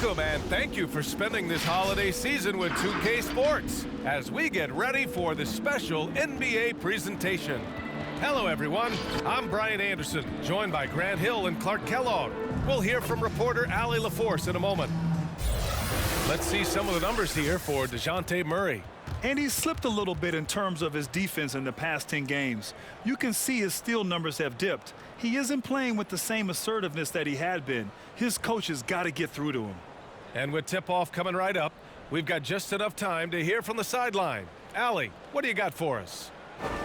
Welcome and thank you for spending this holiday season with 2K Sports as we get ready for the special NBA presentation. Hello everyone, I'm Brian Anderson, joined by Grant Hill and Clark Kellogg. We'll hear from reporter Allie LaForce in a moment. Let's see some of the numbers here for DeJounte Murray. And he's slipped a little bit in terms of his defense in the past 10 games. You can see his steal numbers have dipped. He isn't playing with the same assertiveness that he had been. His coach has got to get through to him. And with tip-off coming right up, we've got just enough time to hear from the sideline. Allie, what do you got for us?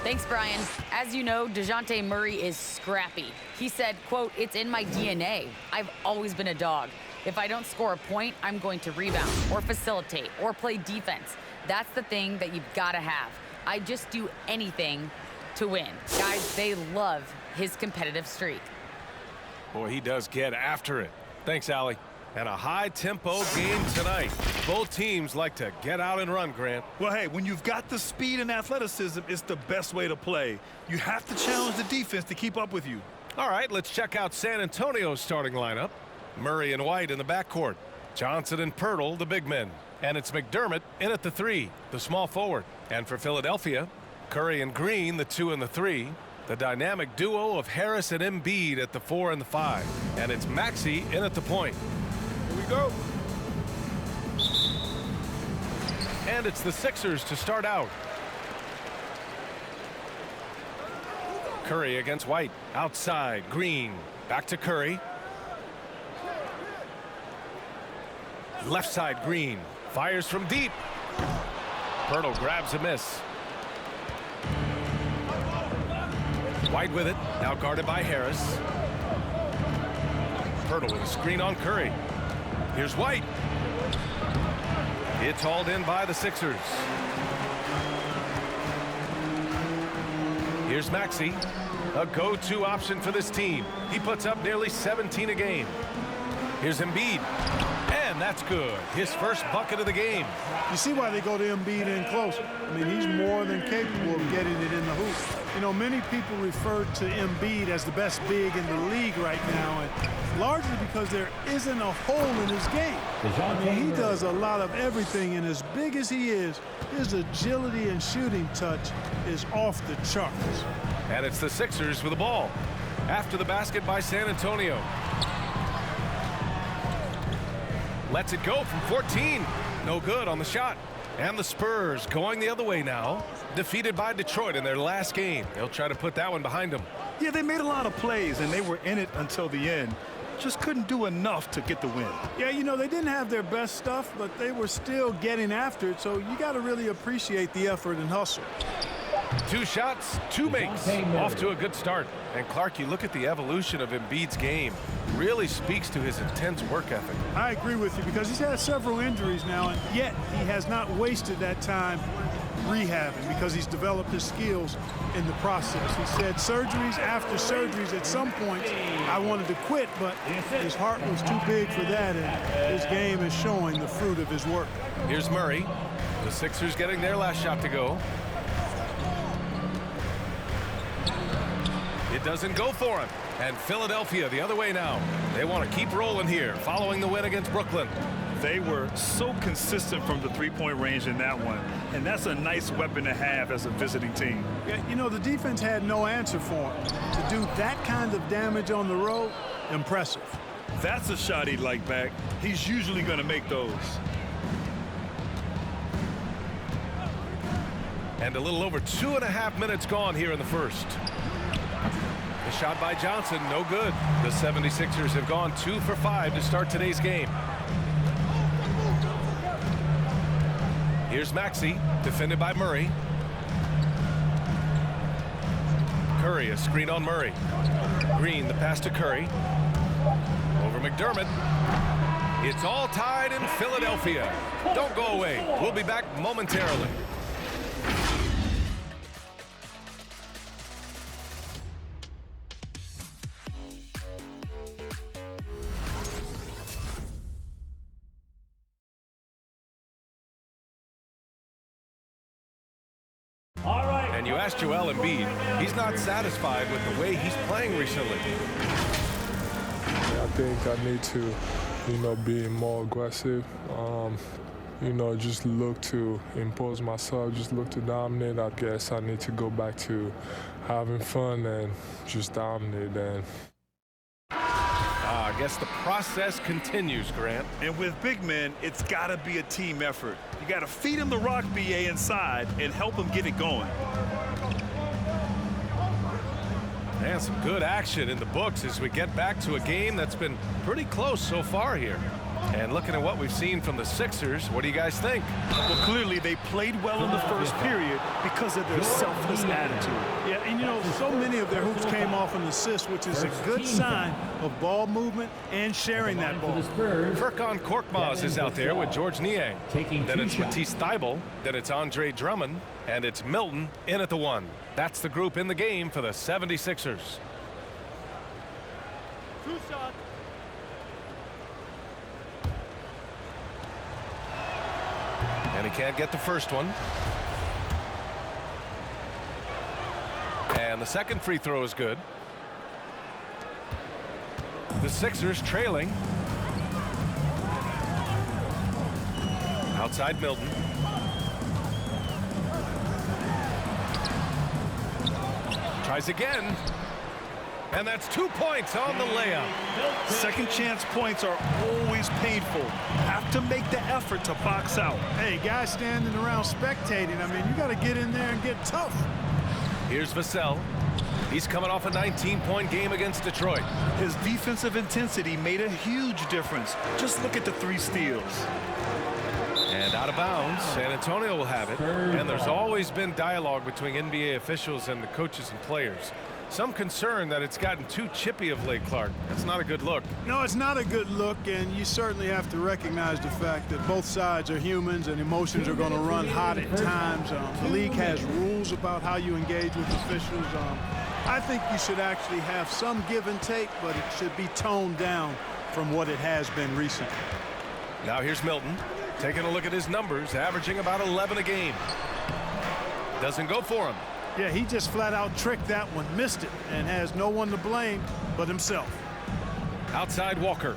Thanks, Brian. As you know, DeJounte Murray is scrappy. He said, quote, "It's in my DNA. I've always been a dog. If I don't score a point, I'm going to rebound or facilitate or play defense. That's the thing that you've got to have. I just do anything to win." Guys, they love his competitive streak. Boy, he does get after it. Thanks, Allie. And a high-tempo game tonight. Both teams like to get out and run, Grant. Well, hey, when you've got the speed and athleticism, it's the best way to play. You have to challenge the defense to keep up with you. All right, let's check out San Antonio's starting lineup. Murray and White in the backcourt. Johnson and Pirtle, the big men. And it's McDermott in at the 3, the small forward. And for Philadelphia, Curry and Green, the 2 and the 3. The dynamic duo of Harris and Embiid at the 4 and the 5. And it's Maxey in at the point. Here we go. And it's the Sixers to start out. Curry against White. Outside, Green. Back to Curry. Left side, Green. Fires from deep. Pirtle grabs a miss. White with it. Now guarded by Harris. Pirtle with a screen on Curry. Here's White. It's hauled in by the Sixers. Here's Maxey. A go-to option for this team. He puts up nearly 17 a game. Here's Embiid. And that's good. His first bucket of the game. You see why they go to Embiid in closer. I mean, he's more than capable of getting it in the hoop. You know, many people refer to Embiid as the best big in the league right now, and largely because there isn't a hole in his game. I mean, he does a lot of everything, and as big as he is, his agility and shooting touch is off the charts. And it's the Sixers with the ball. After the basket by San Antonio. Lets it go from 14. No good on the shot. And the Spurs going the other way now. Defeated by Detroit in their last game. They'll try to put that one behind them. Yeah, they made a lot of plays, and they were in it until the end. Just couldn't do enough to get the win. Yeah, you know, they didn't have their best stuff, but they were still getting after it, so you got to really appreciate the effort and hustle. 2 shots, 2 makes. Off to a good start. And Clark, you look at the evolution of Embiid's game. Really speaks to his intense work ethic. I agree with you because he's had several injuries now, and yet he has not wasted that time rehabbing because he's developed his skills in the process. He said surgeries after surgeries. At some point, I wanted to quit, but his heart was too big for that, and his game is showing the fruit of his work. Here's Murray. The Sixers getting their last shot to go. It doesn't go for him. And Philadelphia the other way now. They want to keep rolling here following the win against Brooklyn. They were so consistent from the three-point range in that one, and that's a nice weapon to have as a visiting team. Yeah, you know, the defense had no answer for him. To do that kind of damage on the road, impressive. That's a shot he'd like back. He's usually going to make those. And a little over 2.5 minutes gone here in the first. The shot by Johnson, no good. The 76ers have gone 2 for 5 to start today's game. Here's Maxey, defended by Murray. Curry, a screen on Murray. Green, the pass to Curry. Over McDermott. It's all tied in Philadelphia. Don't go away. We'll be back momentarily. And you asked Joel Embiid, he's not satisfied with the way he's playing recently. I think I need to being more aggressive. Just look to impose myself, just look to dominate. I guess I need to go back to having fun and just dominate. And I guess the process continues, Grant. And with big men, it's got to be a team effort. You got to feed him the rock, BA, inside and help him get it going. And some good action in the books as we get back to a game that's been pretty close so far here. And looking at what we've seen from the Sixers, what do you guys think? Well, clearly they played well in the first period because of their selfless attitude. Yeah, and so many of their hoops came off an assist, which is a good sign of ball movement and sharing that ball. Furkan Korkmaz is out there with George Niang. Then it's Matisse Thybulle. Then it's Andre Drummond. And it's Milton in at the 1. That's the group in the game for the 76ers. And he can't get the first one. And the second free throw is good. The Sixers trailing. Outside Milton. Tries again. And that's 2 points on the layup. Second chance points are always painful. Have to make the effort to box out. Hey, guys standing around spectating, I mean, you got to get in there and get tough. Here's Vassell. He's coming off a 19-point game against Detroit. His defensive intensity made a huge difference. Just look at the 3 steals. And out of bounds, San Antonio will have it. And there's always been dialogue between NBA officials and the coaches and players. Some concern that it's gotten too chippy of late, Clark. That's not a good look. No, it's not a good look, and you certainly have to recognize the fact that both sides are humans and emotions are going to run hot at times. The league has rules about how you engage with officials. I think you should actually have some give and take, but it should be toned down from what it has been recently. Now here's Milton, taking a look at his numbers, averaging about 11 a game. Doesn't go for him. Yeah, he just flat out tricked that one, missed it, and has no one to blame but himself. Outside Walker.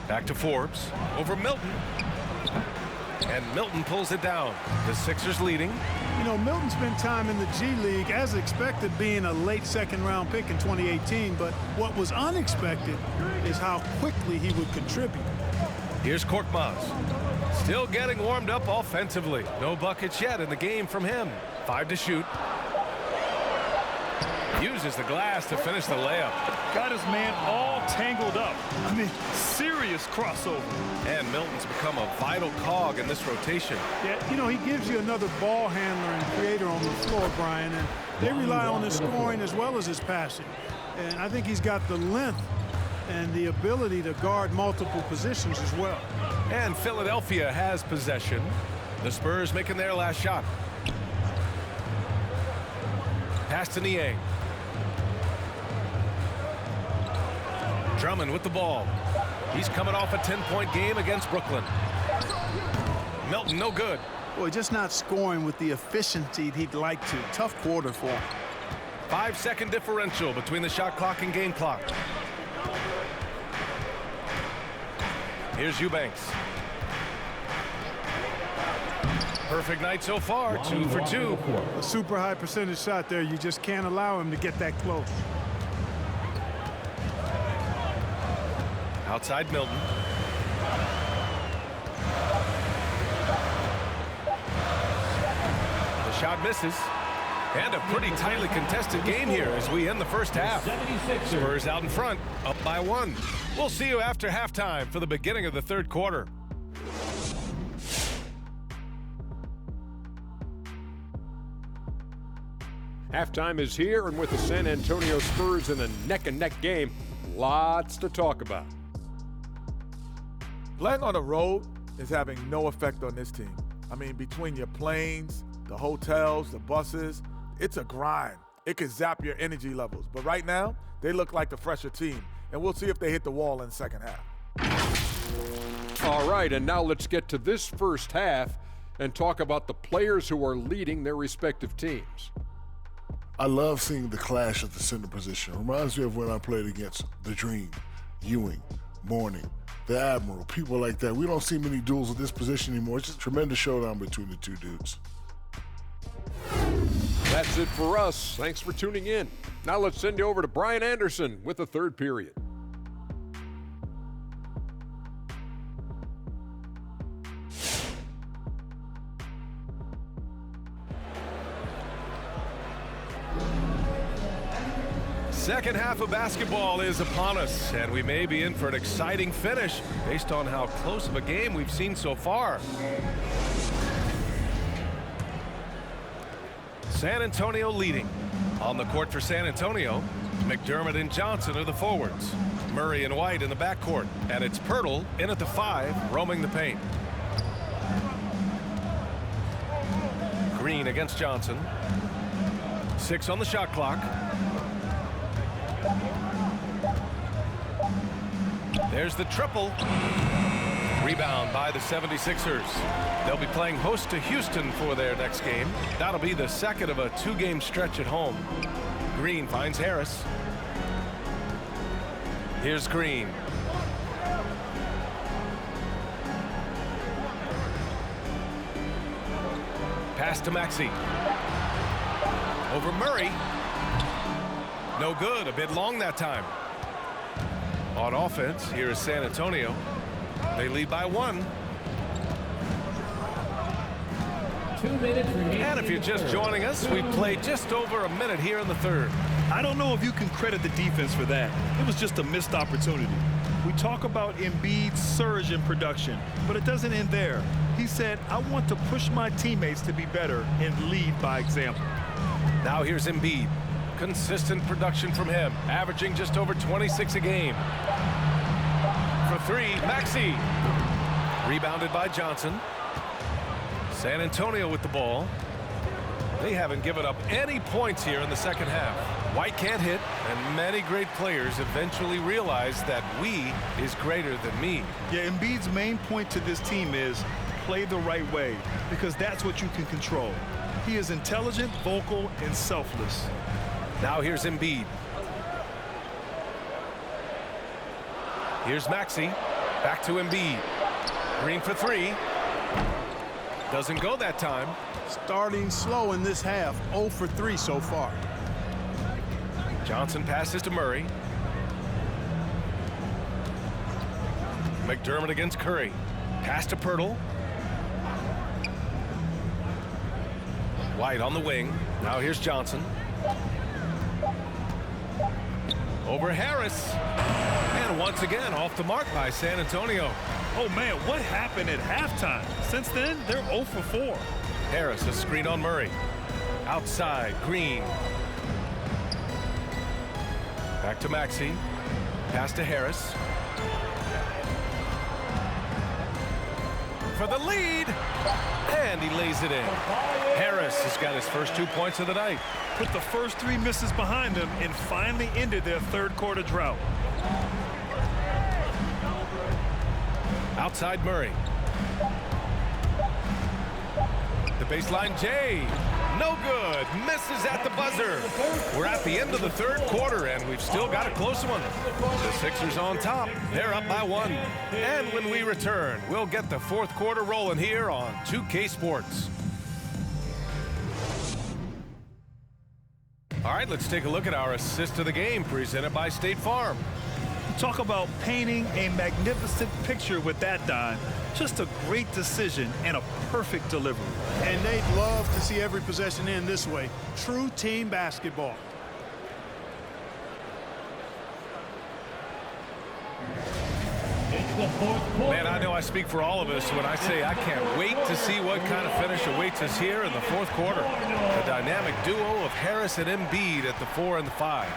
Back to Forbes, over Milton. And Milton pulls it down. The Sixers leading. Milton spent time in the G League, as expected, being a late second-round pick in 2018, but what was unexpected is how quickly he would contribute. Here's Korkmaz. Still getting warmed up offensively. No buckets yet in the game from him. 5 to shoot. Uses the glass to finish the layup. Got his man all tangled up. I mean, serious crossover. And Milton's become a vital cog in this rotation. Yeah, he gives you another ball handler and creator on the floor, Brian, and they rely on his scoring as well as his passing. And I think he's got the length and the ability to guard multiple positions as well. And Philadelphia has possession. The Spurs making their last shot. Pass to Niang. Drummond with the ball. He's coming off a 10-point game against Brooklyn. Milton, no good. Boy, just not scoring with the efficiency he'd like to. Tough quarter for him. 5-second differential between the shot clock and game clock. Here's Eubanks. Perfect night so far, 2 for 2. A super high percentage shot there. You just can't allow him to get that close. Outside Milton. The shot misses. And a pretty tightly contested game here as we end the first half. Spurs out in front, up by 1. We'll see you after halftime for the beginning of the third quarter. Halftime is here, and with the San Antonio Spurs in a neck-and-neck game, lots to talk about. Playing on the road is having no effect on this team. I mean, between your planes, the hotels, the buses, it's a grind. It can zap your energy levels. But right now, they look like the fresher team, and we'll see if they hit the wall in the second half. All right, and now let's get to this first half and talk about the players who are leading their respective teams. I love seeing the clash at the center position. Reminds me of when I played against the Dream. Ewing, Mourning, the Admiral, people like that. We don't see many duels at this position anymore. It's just a tremendous showdown between the two dudes. That's it for us. Thanks for tuning in. Now let's send you over to Brian Anderson with the third period. Second half of basketball is upon us, and we may be in for an exciting finish based on how close of a game we've seen so far. San Antonio leading. On the court for San Antonio, McDermott and Johnson are the forwards. Murray and White in the backcourt, and it's Pirtle in at the 5, roaming the paint. Green against Johnson. 6 on the shot clock. There's the triple. Rebound by the 76ers. They'll be playing host to Houston for their next game. That'll be the second of a 2-game stretch at home. Green finds Harris. Here's Green. Pass to Maxey. Over Murray. No good. A bit long that time. On offense, here is San Antonio. They lead by 1. 2 minutes remaining. And if you're just joining us, we've played just over a minute here in the third. I don't know if you can credit the defense for that. It was just a missed opportunity. We talk about Embiid's surge in production, but it doesn't end there. He said, I want to push my teammates to be better and lead by example. Now here's Embiid. Consistent production from him, averaging just over 26 a game. For 3, Maxey. Rebounded by Johnson. San Antonio with the ball. They haven't given up any points here in the second half. White can't hit, and many great players eventually realize that we is greater than me. Yeah, Embiid's main point to this team is play the right way, because that's what you can control. He is intelligent, vocal, and selfless. Now here's Embiid. Here's Maxey. Back to Embiid. Green for 3. Doesn't go that time. Starting slow in this half, 0 for 3 so far. Johnson passes to Murray. McDermott against Curry. Pass to Pirtle. White on the wing. Now here's Johnson. Over Harris. And once again off the mark by San Antonio. Oh man, what happened at halftime? Since then, they're 0 for 4. Harris, a screen on Murray. Outside, Green. Back to Maxey. Pass to Harris. For the lead. And he lays it in. Harris has got his first 2 points of the night. Put the first 3 misses behind them and finally ended their third quarter drought. Outside Murray. The baseline Jay. No good. Misses at the buzzer. We're at the end of the third quarter, and we've still got a close one. The Sixers on top. They're up by 1. And when we return, we'll get the fourth quarter rolling here on 2K Sports. All right, let's take a look at our assist of the game presented by State Farm. Talk about painting a magnificent picture with that dime. Just a great decision and a perfect delivery. And they'd love to see every possession end this way. True team basketball. Man, I know I speak for all of us when I say I can't wait to see what kind of finish awaits us here in the fourth quarter. The dynamic duo of Harris and Embiid at the 4 and the 5.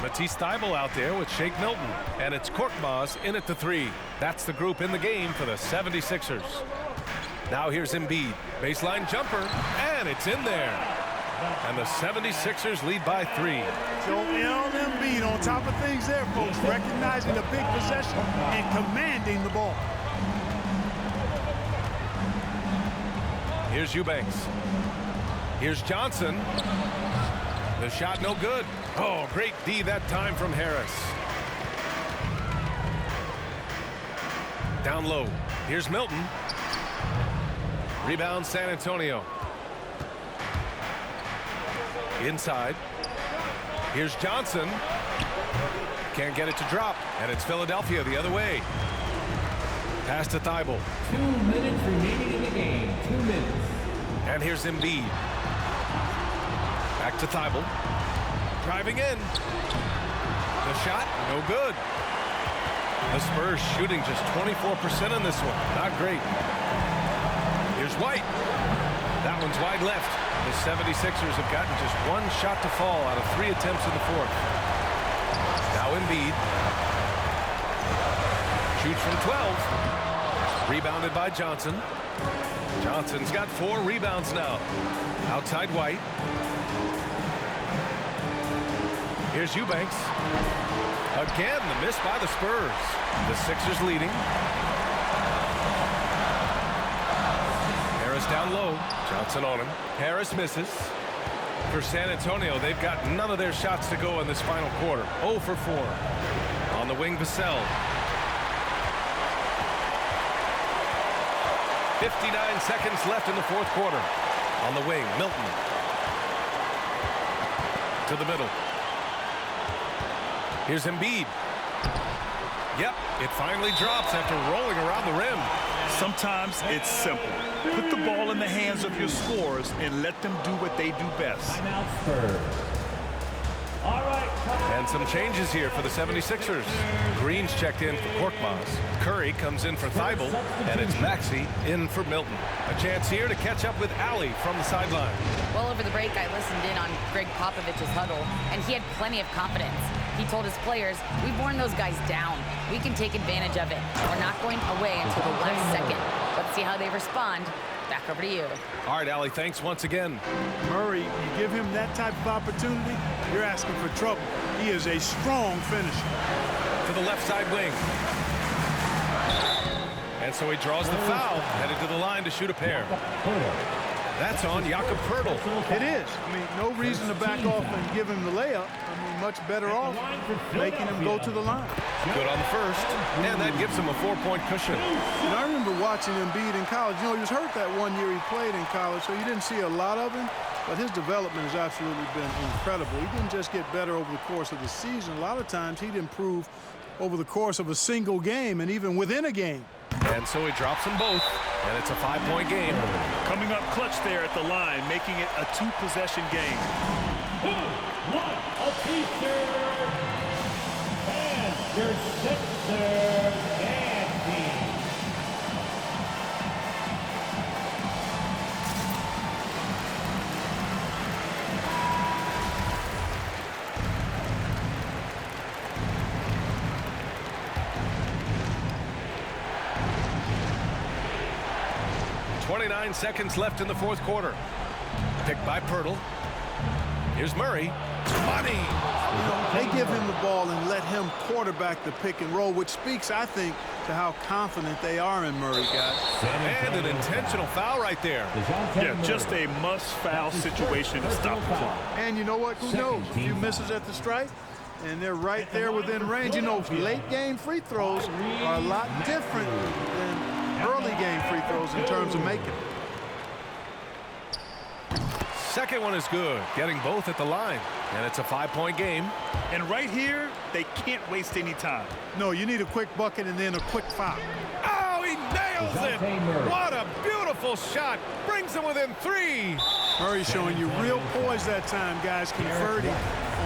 Matisse Thybulle out there with Shake Milton. And it's Korkmaz in at the 3. That's the group in the game for the 76ers. Now here's Embiid. Baseline jumper, and it's in there. And the 76ers lead by 3. Joel Embiid on top of things there, folks. Recognizing the big possession and commanding the ball. Here's Eubanks. Here's Johnson. The shot no good. Oh, great D that time from Harris. Down low. Here's Milton. Rebound San Antonio. Inside. Here's Johnson. Can't get it to drop. And it's Philadelphia the other way. Pass to Thibault. 2 minutes remaining in the game. 2 minutes. And here's Embiid. Back to Thibault. Driving in. The shot, no good. The Spurs shooting just 24% in this one. Not great. Here's White. That one's wide left. The 76ers have gotten just one shot to fall out of 3 attempts in the fourth. Now Embiid. Shoots from 12. Rebounded by Johnson. Johnson's got 4 rebounds now. Outside White. Here's Eubanks. Again, the miss by the Spurs. The Sixers leading. Harris down low. Johnson on him. Harris misses. For San Antonio, they've got none of their shots to go in this final quarter. 0 for 4. On the wing, Vassell. 59 seconds left in the fourth quarter. On the wing, Milton. To the middle. Here's Embiid. Yep, it finally drops after rolling around the rim. Sometimes it's simple. Put the ball in the hands of your scorers and let them do what they do best. Timeout Spurs. All right. And some changes here for the 76ers. Green's checked in for Korkmaz. Curry comes in for Thibault, and it's Maxey in for Milton. A chance here to catch up with Allie from the sideline. Well, over the break, I listened in on Greg Popovich's huddle, and he had plenty of confidence. He told his players, we've worn those guys down. We can take advantage of it. We're not going away until the last second. Let's see how they respond. Back over to you. All right, Allie, thanks once again. Murray, you give him that type of opportunity, you're asking for trouble. He is a strong finisher. To the left side wing. And so he draws the foul, headed to the line to shoot a pair. That's on Jakob Poeltl. It is. I mean, no reason to back off and give him the layup. I mean, much better off making him go to the line. Good on the first, and that gives him a 4-point cushion. And I remember watching Embiid in college. You know, he was hurt that one year he played in college, so you didn't see a lot of him. But his development has absolutely been incredible. He didn't just get better over the course of the season. A lot of times he'd improve over the course of a single game and even within a game. And so he drops them both, and it's a 5-point game. Coming up clutch there at the line, making it a 2-possession game. 2, 1, a feature. And your Sixers and team. .29 seconds left in the fourth quarter. Picked by Poeltl. Here's Murray. Money! You know, they give him the ball and let him quarterback the pick and roll, which speaks, I think, to how confident they are in Murray, guys. And an intentional foul right there. Yeah, just a must-foul situation to stop the clock. And you know what? Who knows? A few misses at the stripe, and they're right there within range. You know, late-game free throws are a lot different than early game free throws in terms of making. Second one is good, getting both at the line. And it's a 5-point game. And right here, they can't waste any time. No, you need a quick bucket and then a quick foul. Oh, he nails it! What a beautiful shot. Brings them within 3. Murray showing you real poise that time, guys, converting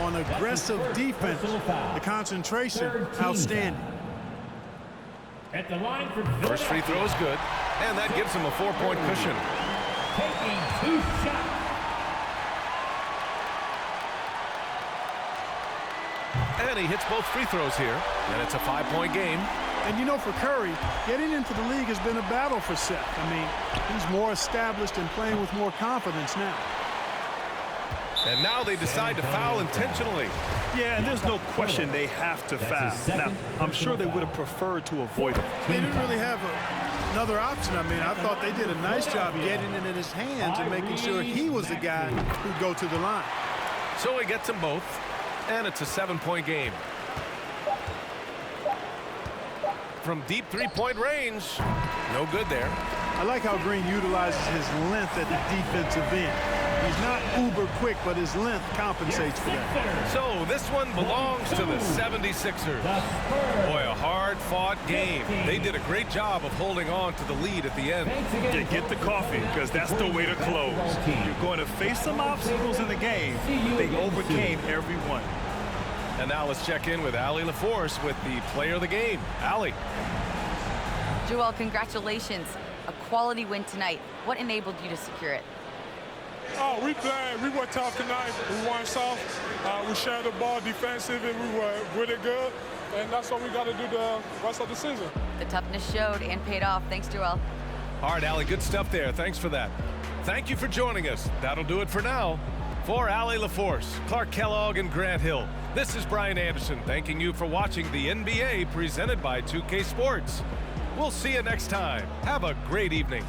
on aggressive defense. The concentration, outstanding. At the line for First free throw is good, and that gives him a 4-point cushion. taking 2 shots. And he hits both free throws here, and it's a 5-point game. And you know, for Curry, getting into the league has been a battle for Seth. I mean, he's more established and playing with more confidence now. And now they decide to foul intentionally. Yeah, and there's no question they have to foul. Now, I'm sure they would have preferred to avoid it. They didn't really have another option. I mean, I thought they did a nice job getting it in his hands and making sure he was the guy who'd go to the line. So he gets them both, and it's a 7-point game. from deep three-point range. No good there. I like how Green utilizes his length at the defensive end. He's not uber quick, but his length compensates for that. So this one belongs to the 76ers. Boy, a hard-fought game. They did a great job of holding on to the lead at the end. Yeah, get the coffee, because that's the way to close. You're going to face some obstacles in the game. They overcame every one. And now let's check in with Allie LaForce with the player of the game. Allie. Joel, congratulations. A quality win tonight. What enabled you to secure it? Oh, we played. We were tough tonight. We won soft. We shared the ball defensively. We were really good. And that's what we got to do the rest of the season. The toughness showed and paid off. Thanks, Joel. All right, Allie, good stuff there. Thanks for that. Thank you for joining us. That'll do it for now. For Allie LaForce, Clark Kellogg, and Grant Hill, this is Brian Anderson thanking you for watching the NBA presented by 2K Sports. We'll see you next time. Have a great evening.